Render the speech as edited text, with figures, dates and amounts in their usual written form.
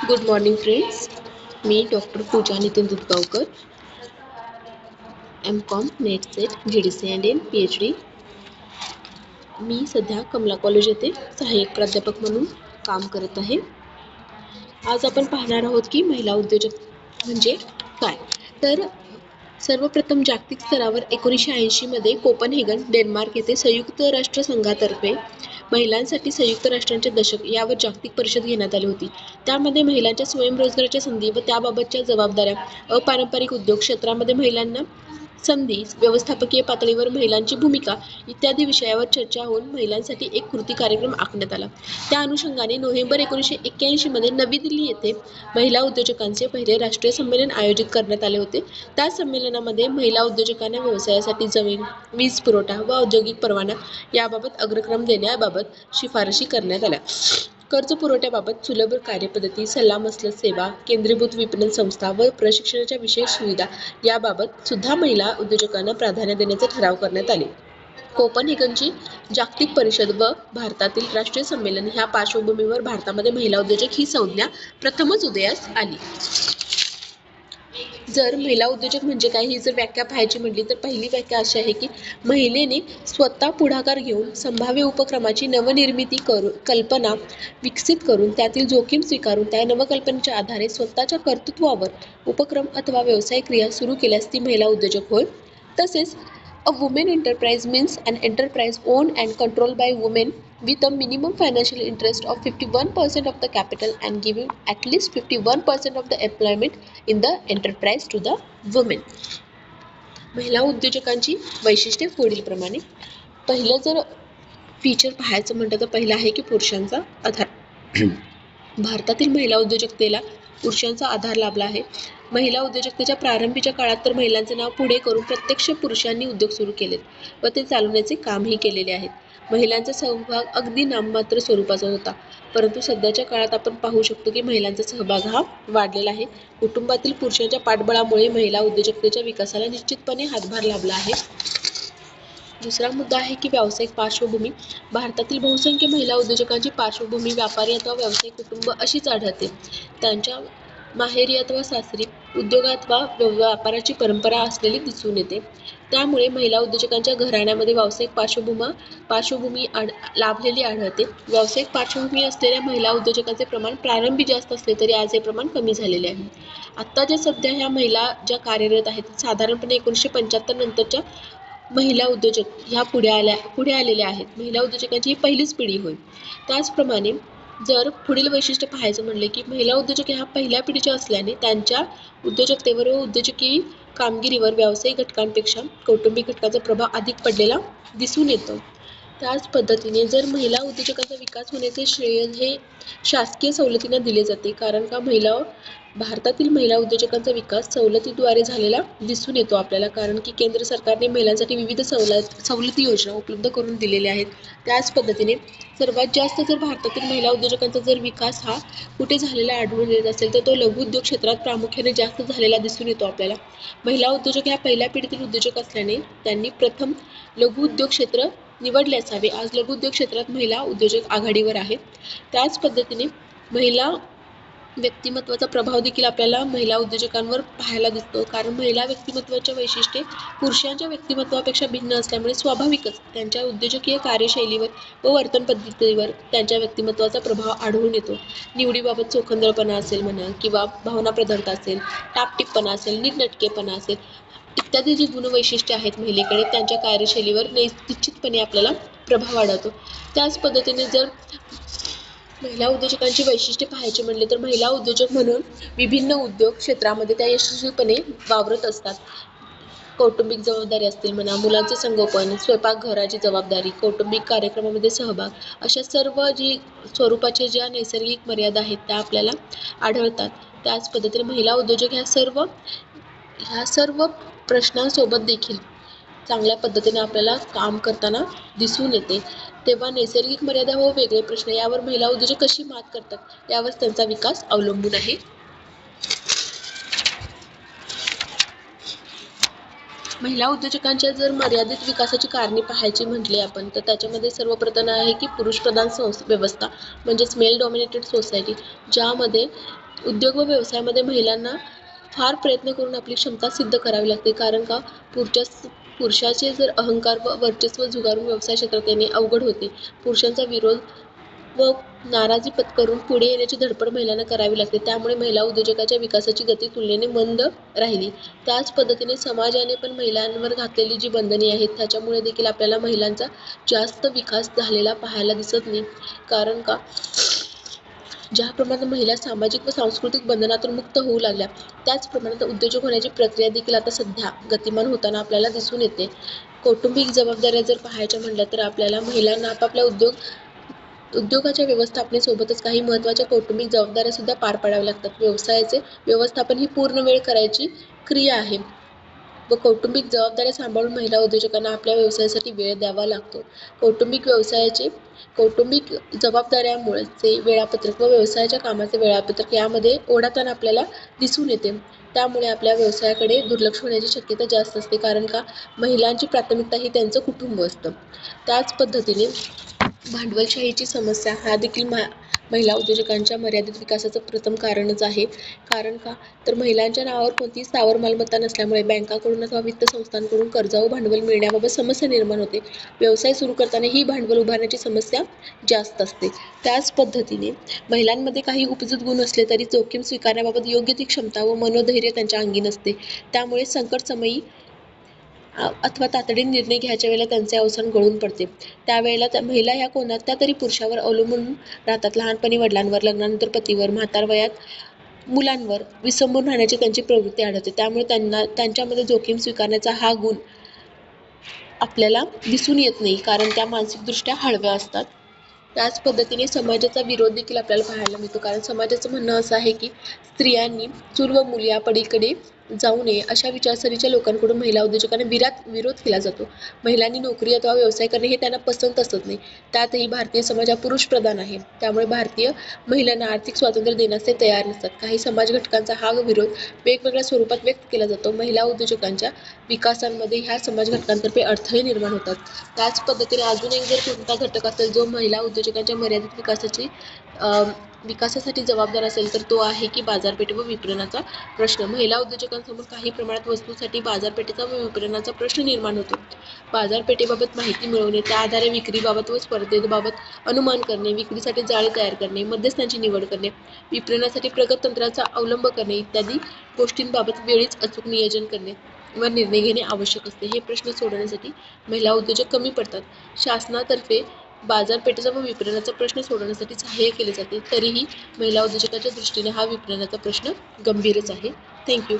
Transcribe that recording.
Good morning friends. मी doctor Pooja Nitin Dudhgaonkar, MCom NET SET GDC and in PhD. मी सध्या Kamla college येथे सहाय्यक प्राध्यापक म्हणून काम करत आहे. आज आपण पाहणार आहोत की महिला उद्योजक म्हणजे काय. तर सर्वप्रथम जागतिक स्तरावर 1980 मध्ये कोपनहेगन, डेन्मार्क येथे संयुक्त राष्ट्र संघातर्फे महिलांसाठी संयुक्त राष्ट्रांचे दशक यावर जागतिक परिषद घेण्यात आली होती. त्यामध्ये महिलांच्या स्वयंरोजगाराच्या संधी व त्याबाबतच्या जबाबदाऱ्या, अपारंपरिक उद्योग क्षेत्रामध्ये महिलांना संधी, व्यवस्थापकीय पातळीवर महिलांची भूमिका इत्यादी विषयावर चर्चा होऊन महिलांसाठी एक कृती कार्यक्रम आखण्यात आला. त्या अनुषंगाने नोव्हेंबर 1981 मध्ये नवी दिल्ली येथे महिला उद्योजकांचे पहिले राष्ट्रीय संमेलन आयोजित करण्यात आले होते. त्या संमेलनामध्ये महिला उद्योजकांना व्यवसायासाठी जमीन, वीज पुरवठा व औद्योगिक परवाना याबाबत अग्रक्रम देण्याबाबत शिफारशी करण्यात आल्या. कर्ज पुरवठ्याबाबत सुलभ कार्यपद्धती, सल्लामसलत सेवा, केंद्रीभूत विपणन संस्था व प्रशिक्षणाच्या विशेष सुविधा याबाबत सुद्धा महिला उद्योजकांना प्राधान्य देण्याचे ठराव करण्यात आले. कोपनहेगनची जागतिक परिषद व भारतातील राष्ट्रीय संमेलन ह्या पार्श्वभूमीवर भारतामध्ये महिला उद्योजक ही संज्ञा प्रथमच उदयास आली. जर महिला उद्योजक म्हणजे काय ही जर व्याख्या पाहायची म्हटली तर पहिली व्याख्या अशी आहे की महिलेने स्वतः पुढाकार घेऊन संभाव्य उपक्रमाची नवनिर्मिती कल्पना विकसित करून त्यातील जोखीम स्वीकारून त्या नवकल्पनेच्या आधारे स्वतःच्या कर्तृत्वावर उपक्रम अथवा व्यवसाय क्रिया सुरू केल्यास ती महिला उद्योजक होय. तसेच A women enterprise means an enterprise owned and controlled by women with a minimum financial interest of 51% of the capital and giving at least 51% of the employment in the enterprise to the women. महिला उद्योजकांची वैशिष्ट्ये पुढीलप्रमाणे. पहिलं जर feature पाहायचं म्हटलं तर पहिलं आहे की पुरुषांचा आधार. भारतातील महिला उद्योजकतेला पुरुषांचा आधार लाभला आहे. महिला उद्योजकतेच्या प्रारंभीच्या काळात तर महिलांचे नाव पुढे करून प्रत्यक्ष पुरुषांनी उद्योग सुरू केलेत व ते चालवण्याचे कामही केलेले आहेत. महिलांचा सहभाग अगदी नाममात्र स्वरूपाचा होता, परंतु सध्याच्या काळात आपण पाहू शकतो की महिलांचा सहभाग हा वाढलेला आहे. कुटुंबातील पुरुषांच्या पाठबळामुळे महिला उद्योजकतेच्या विकासाला निश्चितपणे हातभार लाभला आहे. दुसरा मुद्दा आहे की व्यावसायिक पार्श्वभूमी. भारतातील बहुसंख्य महिला उद्योजकांची पार्श्वभूमी व्यापारी अथवा व्यावसायिक कुटुंब अशीच आढळते. त्यांच्या माहेरी अथवा सासरी उद्योग अथवा व्यापाराची परंपरा असलेली दिसून येते. त्यामुळे महिला उद्योजकांच्या घराण्यामध्ये व्यावसायिक पार्श्वभूमी लाभलेली आढळते. व्यावसायिक पार्श्वभूमी असलेल्या महिला उद्योजकांचे प्रमाण प्रारंभी जास्त असले तरी आज हे प्रमाण कमी झालेले आहे. आत्ता ज्या सध्या ह्या महिला ज्या कार्यरत आहेत साधारणपणे 1975 नंतरच्या महिला उद्योजक ह्या पुढे आलेल्या आहेत. महिला उद्योजकांची ही पहिलीच पिढी होय. त्याचप्रमाणे जर पुढील वैशिष्ट्य पाहायचं म्हणले की महिला उद्योजक ह्या पहिल्या पिढीच्या असल्याने त्यांच्या उद्योजकतेवर व उद्योजकी कामगिरीवर व्यावसायिक घटकांपेक्षा कौटुंबिक घटकाचा प्रभाव अधिक पडलेला दिसून येतो. त्याच पद्धतीने जर महिला उद्योजकांचा विकास होण्याचे श्रेय हे शासकीय सवलतींना दिले जाते, कारण का भारतातील महिला उद्योजकांचा विकास सवलतीद्वारे झालेला दिसून येतो आपल्याला, कारण की केंद्र सरकारने महिलांसाठी विविध सवलती योजना उपलब्ध करून दिलेल्या आहेत. त्याच पद्धतीने सर्वात जास्त जर भारतातील महिला उद्योजकांचा जर विकास हा कुठे झालेला आढळून येत असेल तर तो लघु उद्योग क्षेत्रात प्रामुख्याने जास्त झालेला दिसून येतो आपल्याला. महिला उद्योजक ह्या पहिल्या पिढीतील उद्योजक असल्याने त्यांनी प्रथम लघु उद्योग क्षेत्र निवडले असावे. आज लघु उद्योग क्षेत्रात महिला उद्योजक आघाडीवर आहेत. त्याच पद्धतीने महिला व्यक्तिमत्वाचा प्रभाव देखील आपल्याला महिला उद्योजकांवर पाहायला दिसतो, कारण महिला व्यक्तिमत्वाच्या वैशिष्ट्ये पुरुषांच्या व्यक्तिमत्वापेक्षा भिन्न असल्यामुळे स्वाभाविकच त्यांच्या उद्योजकीय कार्यशैलीवर व वर्तन पद्धतीवर त्यांच्या व्यक्तिमत्वाचा प्रभाव आढळून येतो. निवडीबाबत चोखंदळपणा असेल म्हणा किंवा भावनाप्रधानता असेल, टापटीपपणा असेल, नीटनेटकेपणा असेल इत्यादी जी गुणवैशिष्ट्ये आहेत महिलेकडे त्यांच्या कार्यशैलीवर निश्चितपणे आपल्याला प्रभाव आढळतो. त्याच पद्धतीने जर महिला उद्योजकांची वैशिष्ट्ये पाहायची म्हणले तर महिला उद्योजक म्हणून विभिन्न उद्योग क्षेत्रामध्ये त्या यशस्वीपणे वावरत असतात. कौटुंबिक जबाबदारी असतील म्हणा, मुलांचे संगोपन, स्वयंपाकघराची जबाबदारी, कौटुंबिक कार्यक्रमामध्ये सहभाग अशा सर्व जी स्वरूपाच्या ज्या नैसर्गिक मर्यादा आहेत त्या आपल्याला आढळतात. त्याच पद्धतीने महिला उद्योजक ह्या सर्व प्रश्नांसोबत देखील चांगल्या पद्धतीने आपल्याला काम करताना दिसून येते. तेव्हा नैसर्गिक मर्यादा व वेगळे प्रश्न यावर महिला उद्योजक कशी मात करतात यावर त्यांचा विकास अवलंबून आहे. महिला उद्योजकांच्या जर मर्यादित विकासाची कारणे पाहायची म्हटली आपण तर त्याच्यामध्ये सर्वप्रथम आहे की पुरुषप्रधान व्यवस्था म्हणजेच मेल डॉमिनेटेड सोसायटी, ज्यामध्ये उद्योग व व्यवसायामध्ये महिलांना फार प्रयत्न करून आपली क्षमता सिद्ध करावी लागते, कारण का पुरुषाचे जर अहंकार व वर्चस्व झुगारून व्यवसाय क्षेत्रात येणे अवघड होते. पुरुषांचा विरोध व नाराजी पत्करून पुढे येण्याची धडपड महिलांना करावी लागते. त्यामुळे महिला उद्योजकाच्या विकासाची गती तुलनेने मंद राहिली. त्याच पद्धतीने समाजाने पण महिलांवर घातलेली जी बंधने आहेत त्याच्यामुळे देखील आपल्याला महिलांचा जास्त विकास झालेला पाहायला दिसत नाही. कारण का ज्याप्रमाणे महिला सामाजिक व सांस्कृतिक बंधनातून मुक्त होऊ लागल्या, त्याच प्रमाणात उद्योजक होण्याची प्रक्रिया देखील आता सध्या गतिमान होताना आपल्याला दिसून येते. कौटुंबिक जबाबदाऱ्या जर पाहायच्या म्हटल्या तर आपल्याला महिलांना आपापल्या उद्योगाच्या व्यवस्थापनेसोबतच काही महत्त्वाच्या कौटुंबिक जबाबदाऱ्या सुद्धा पार पाडाव्या लागतात. व्यवसायाचे व्यवस्थापन ही पूर्ण वेळ करायची क्रिया आहे व कौटुंबिक जबाबदाऱ्या सांभाळून महिला उद्योजकांना आपल्या व्यवसायासाठी वेळ द्यावा लागतो. कौटुंबिक जबाबदाऱ्यामुळे वेळापत्रक व व्यवसायाच्या कामाचे वेळापत्रक यामध्ये ओढाताण आपल्याला दिसून येते. त्यामुळे आपल्या व्यवसायाकडे दुर्लक्ष होण्याची शक्यता जास्त असते, कारण का महिलांची प्राथमिकता ही त्यांचं कुटुंब असतं. त्याच पद्धतीने भांडवलशाहीची समस्या हा देखील महिला उद्योजकांच्या मर्यादित विकासाचं प्रथम कारणच आहे. कारण का तर महिलांच्या नावावर कोणतीही स्थावर मालमत्ता नसल्यामुळे बँकाकडून अथवा वित्त संस्थांकडून कर्ज व भांडवल मिळण्याबाबत समस्या निर्माण होते. व्यवसाय सुरू करताना ही भांडवल उभारण्याची समस्या जास्त असते. त्याच पद्धतीने महिलांमध्ये काही उपजत गुण असले तरी जोखीम स्वीकारण्याबाबत योग्य ती क्षमता व मनोधैर्य त्यांच्या अंगी नसते. त्यामुळे संकटसमयी अथवा तातडीने निर्णय घ्यायच्या वेळेला त्यांचे अवसान गळून पडते. त्यावेळेला महिला ह्या कोणत्या तरी पुरुषावर अवलंबून राहतात. लहानपणी वडिलांवर, लग्नानंतर पतीवर, म्हातार वयात मुलांवर विसंबून राहण्याची त्यांची प्रवृत्ती आढळते. त्यामुळे त्यांच्यामध्ये जोखीम स्वीकारण्याचा हा गुण आपल्याला दिसून येत नाही, कारण त्या मानसिकदृष्ट्या हळव्या असतात. त्याच पद्धतीने समाजाचा विरोध देखील आपल्याला पाहायला मिळतो, कारण समाजाचं म्हणणं असं आहे की स्त्रियांनी चूल व मूल या पलीकडे जाऊ नये, अशा विचारसरणीच्या लोकांकडून महिला उद्योजकांना विरोध केला जातो. महिलांनी नोकरी अथवा व्यवसाय करणे हे त्यांना पसंत असत नाही. त्यातही भारतीय समाज हा पुरुषप्रधान आहे, त्यामुळे भारतीय महिलांना आर्थिक स्वातंत्र्य देण्यास ते तयार नसतात. काही समाज घटकांचा हा विरोध वेगवेगळ्या स्वरूपात व्यक्त केला जातो. महिला उद्योजकांच्या विकासांमध्ये ह्या समाज घटकांतर्फे अडथळे निर्माण होतात. त्याच पद्धतीने अजून एक जर कोणता घटक असेल जो महिला उद्योजकांच्या मर्यादित विकासासाठी जबाबदार असेल तर तो आहे की बाजारपेठ व विपणनाचा प्रश्न. महिला उद्योजकांसमोर काही प्रमाणात वस्तूसाठी बाजारपेठेचा व विपणनाचा प्रश्न निर्माण होतो. बाजारपेठेबाबत माहिती मिळवणे, त्या आधारे विक्रीबाबत व स्पर्धेबाबत अनुमान करणे, विक्रीसाठी जाळे तयार करणे, मध्यस्थांची निवड करणे, विपणनासाठी प्रगत तंत्राचा अवलंब करणे इत्यादी गोष्टींबाबत वेळीच अचूक नियोजन करणे व निर्णय घेणे आवश्यक असते. हे प्रश्न सोडवण्यासाठी महिला उद्योजक कमी पडतात. शासनातर्फे बाजारपेठेचा व विपणनाचा प्रश्न सोडवण्यासाठी सहाय्य केले जाते, तरीही महिला उद्योजकाच्या दृष्टीने हा विपणनाचा प्रश्न गंभीरच आहे. थँक्यू.